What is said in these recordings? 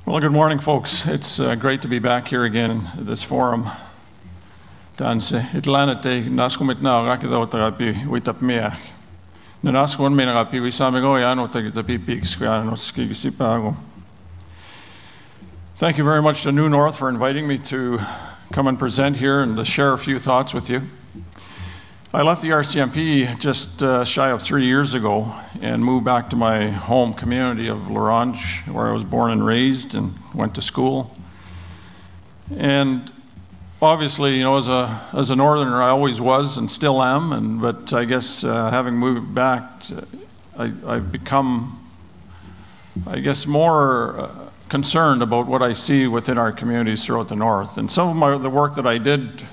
Well, good morning, folks. It's great to be back here again at this forum. Tanse itlanete naskumit na rakido terapi witapmea. Na naskon me na rapi wisamigo yano tagitapi pigs kano skigisipago. Thank you very much to New North for inviting me to come and present here and to share a few thoughts with you. I left the RCMP just shy of 3 years ago and moved back to my home community of L'Orange, where I was born and raised and went to school. And obviously, you know, as a northerner, I always was and still am. But I guess having moved back, I've become, I guess, more concerned about what I see within our communities throughout the north. And some of the work that I did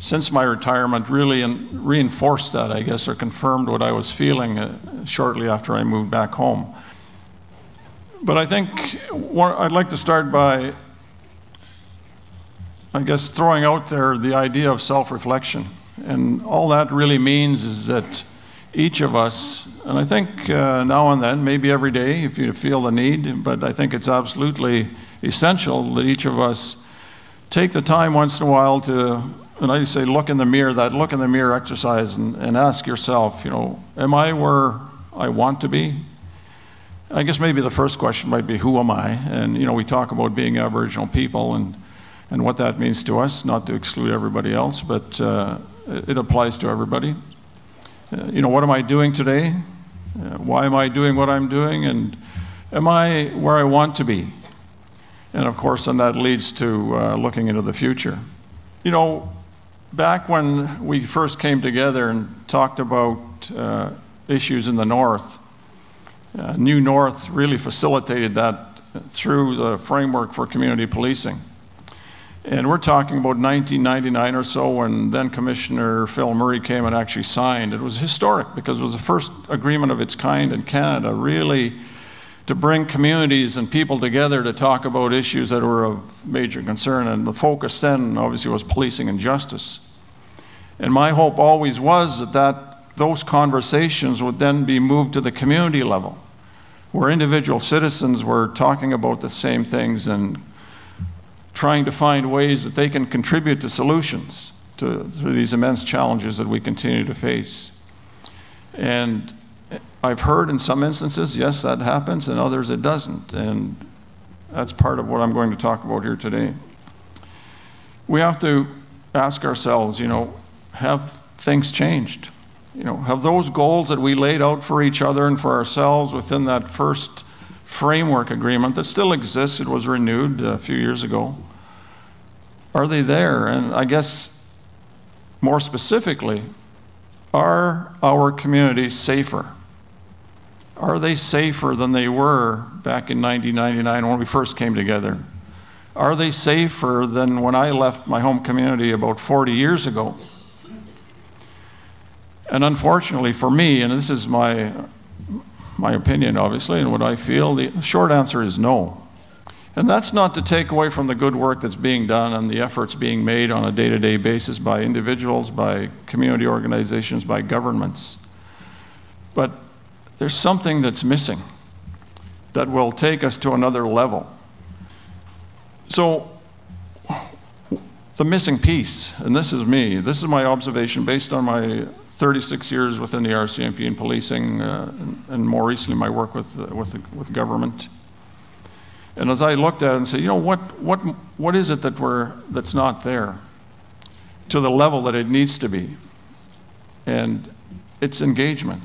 since my retirement really reinforced that, I guess, or confirmed what I was feeling shortly after I moved back home. But I think I'd like to start by, I guess, throwing out there the idea of self-reflection. And all that really means is that each of us, and I think now and then, maybe every day if you feel the need, but I think it's absolutely essential that each of us take the time once in a while to, and I say look in the mirror, that look in the mirror exercise, and ask yourself, you know, am I where I want to be? I guess maybe the first question might be, who am I? And, you know, we talk about being Aboriginal people and what that means to us, not to exclude everybody else, but it applies to everybody. You know, what am I doing today? Why am I doing what I'm doing? And am I where I want to be? And of course, then that leads to looking into the future. You know, back when we first came together and talked about issues in the north, New North really facilitated that through the framework for community policing. And we're talking about 1999 or so, when then Commissioner Phil Murray came and actually signed. It was historic because it was the first agreement of its kind in Canada, really to bring communities and people together to talk about issues that were of major concern. And the focus then obviously was policing and justice. And my hope always was that those conversations would then be moved to the community level, where individual citizens were talking about the same things and trying to find ways that they can contribute to solutions to these immense challenges that we continue to face. And I've heard in some instances, yes, that happens, and others it doesn't. And that's part of what I'm going to talk about here today. We have to ask ourselves, you know, have things changed? You know, have those goals that we laid out for each other and for ourselves within that first framework agreement that still exists, it was renewed a few years ago, are they there? And I guess more specifically, are our communities safer? Are they safer than they were back in 1999 when we first came together? Are they safer than when I left my home community about 40 years ago? And unfortunately for me, and this is my opinion obviously, and what I feel, the short answer is no. And that's not to take away from the good work that's being done and the efforts being made on a day-to-day basis by individuals, by community organizations, by governments. But there's something that's missing that will take us to another level. So the missing piece, and this is me, this is my observation based on my 36 years within the RCMP in policing, and more recently my work with government. And as I looked at it and said, you know, what is it that's not there to the level that it needs to be? And it's engagement.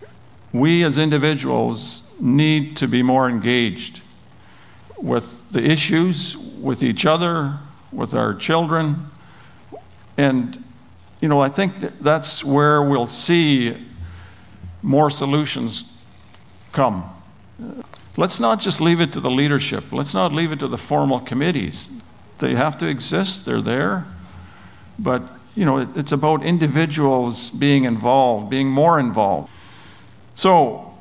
We as individuals need to be more engaged with the issues, with each other, with our children. And, you know, I think that's where we'll see more solutions come. Let's not just leave it to the leadership. Let's not leave it to the formal committees. They have to exist, they're there. But, you know, it's about individuals being involved, being more involved. So,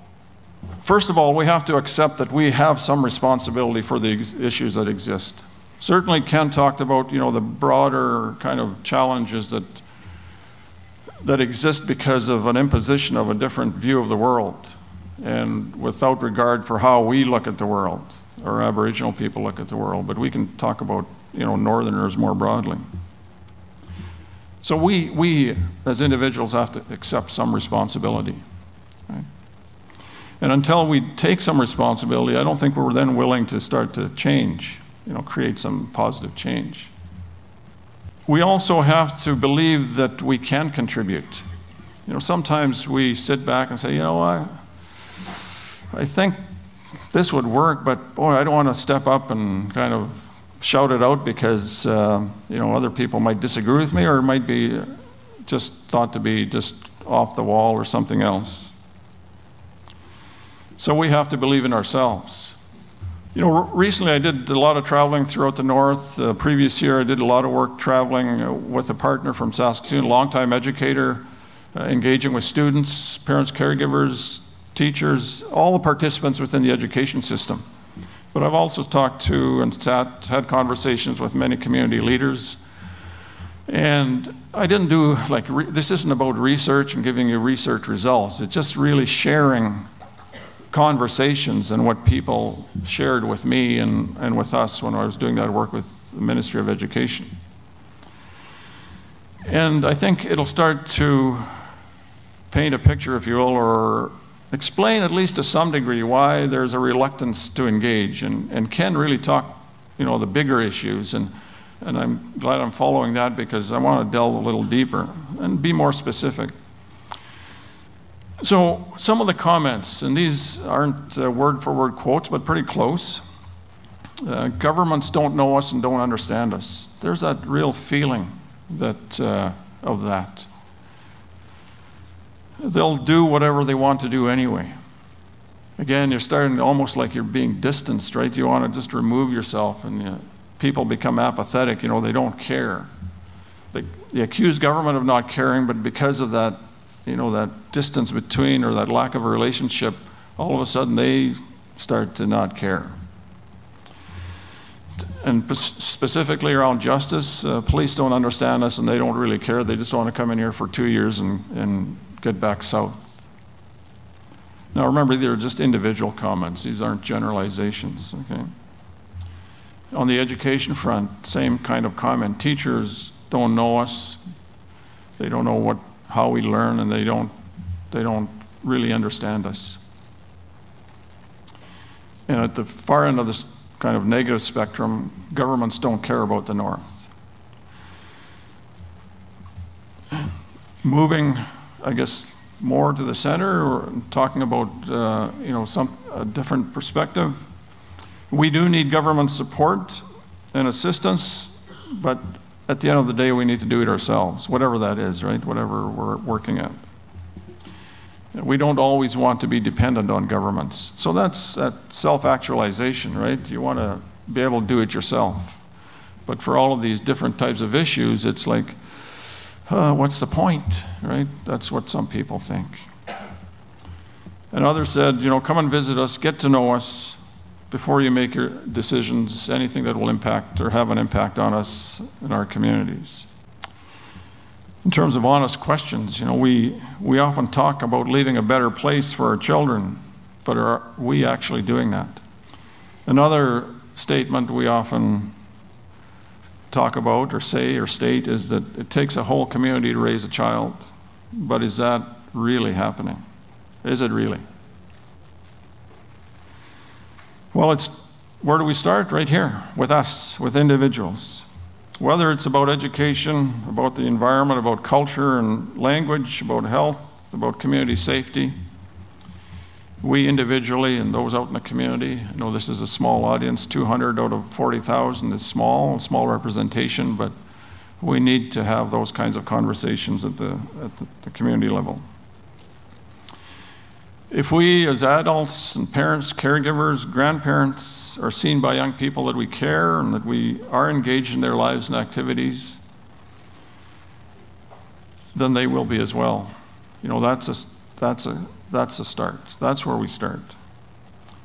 first of all, we have to accept that we have some responsibility for the issues that exist. Certainly Ken talked about, you know, the broader kind of challenges that exist because of an imposition of a different view of the world. and without regard for how we look at the world, or Aboriginal people look at the world, but we can talk about, Northerners more broadly. So we as individuals have to accept some responsibility. Right? And until we take some responsibility, I don't think we're then willing to start to change, create some positive change. We also have to believe that we can contribute. Sometimes we sit back and say, I think this would work, but boy, I don't want to step up and kind of shout it out because, other people might disagree with me, or it might be just thought to be just off the wall or something else. So we have to believe in ourselves. Recently I did a lot of traveling throughout the North. The previous year I did a lot of work traveling with a partner from Saskatchewan, a longtime educator, engaging with students, parents, caregivers, teachers, all the participants within the education system. But I've also talked to and had conversations with many community leaders. And I didn't do, this isn't about research and giving you research results. It's just really sharing conversations and what people shared with me and with us when I was doing that work with the Ministry of Education. And I think it'll start to paint a picture, if you will, or explain at least to some degree why there's a reluctance to engage and can really talk, the bigger issues. And I'm glad I'm following that because I want to delve a little deeper and be more specific. So some of the comments, and these aren't word-for-word quotes, but pretty close. Governments don't know us and don't understand us. There's that real feeling of that. They'll do whatever they want to do anyway. Again, you're starting almost like you're being distanced, right? You want to just remove yourself, and people become apathetic. They don't care. They accuse government of not caring, but because of that, that distance between, or that lack of a relationship, all of a sudden they start to not care. And specifically around justice, police don't understand us and they don't really care. They just want to come in here for 2 years and get back south. Now remember, these are just individual comments. These aren't generalizations, okay? On the education front, same kind of comment. Teachers don't know us. They don't know how we learn, and they don't really understand us. And at the far end of this kind of negative spectrum, governments don't care about the North. Moving, I guess, more to the center, or talking about a different perspective. We do need government support and assistance, but at the end of the day, we need to do it ourselves, whatever that is, right? Whatever we're working at. We don't always want to be dependent on governments. So that's that self-actualization, right? You want to be able to do it yourself. But for all of these different types of issues, it's like, what's the point, right? That's what some people think. And others said, come and visit us, get to know us before you make your decisions, anything that will impact or have an impact on us and our communities. In terms of honest questions, we often talk about leaving a better place for our children, but are we actually doing that? Another statement we often talk about or say or state is that it takes a whole community to raise a child, but is that really happening? Is it really? Well, where do we start? Right here, with us, with individuals. Whether it's about education, about the environment, about culture and language, about health, about community safety, we individually and those out in the community, I know this is a small audience, 200 out of 40,000 is small representation, but we need to have those kinds of conversations at the community level. If we as adults and parents, caregivers, grandparents are seen by young people that we care and that we are engaged in their lives and activities, then they will be as well. That's a start. That's where we start.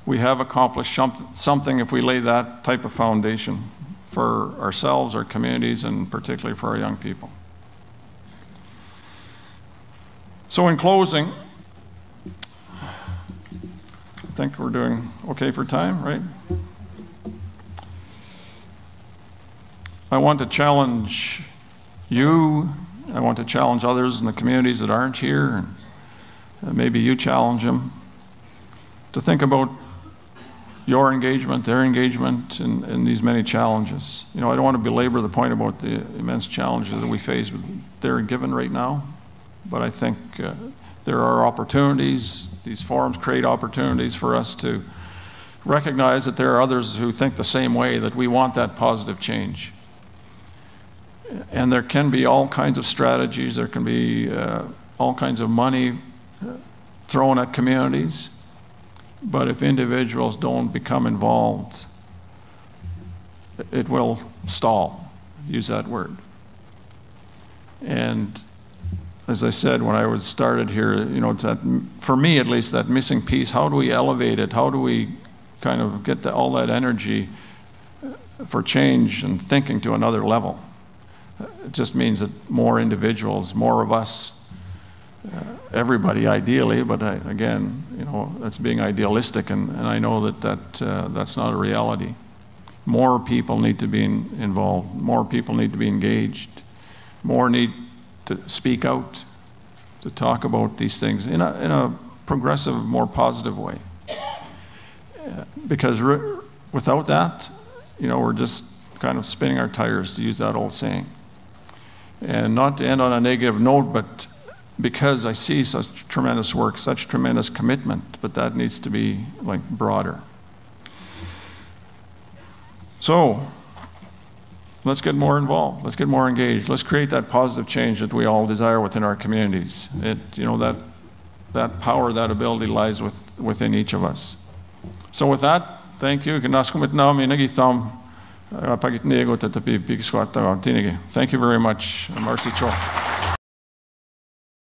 We have accomplished something if we lay that type of foundation for ourselves, our communities, and particularly for our young people. So in closing, think we're doing okay for time, right? I want to challenge you. I want to challenge others in the communities that aren't here, and maybe you challenge them to think about your engagement, their engagement in these many challenges. You know, I don't want to belabor the point about the immense challenges that we face, but they're given right now. But I think there are opportunities. These forums create opportunities for us to recognize that there are others who think the same way, that we want that positive change. And there can be all kinds of strategies. There can be all kinds of money thrown at communities. But if individuals don't become involved, it will stall, use that word. And as I said when I started here, you know, it's that, for me at least, that missing piece. How do we elevate it? How do we kind of get all that energy for change and thinking to another level? It just means that more individuals, more of us, everybody ideally, but again, you know, that's being idealistic, and I know that's not a reality. More people need to be involved. More people need to be engaged. More need to speak out, to talk about these things in a progressive, more positive way. Because without that, you know, we're just kind of spinning our tires, to use that old saying. And not to end on a negative note, but because I see such tremendous work, such tremendous commitment, but that needs to be like broader. So let's get more involved. Let's get more engaged. Let's create that positive change that we all desire within our communities. You know, that power, that ability lies within each of us. So with that, thank you. Thank you very much, Marcy Cho.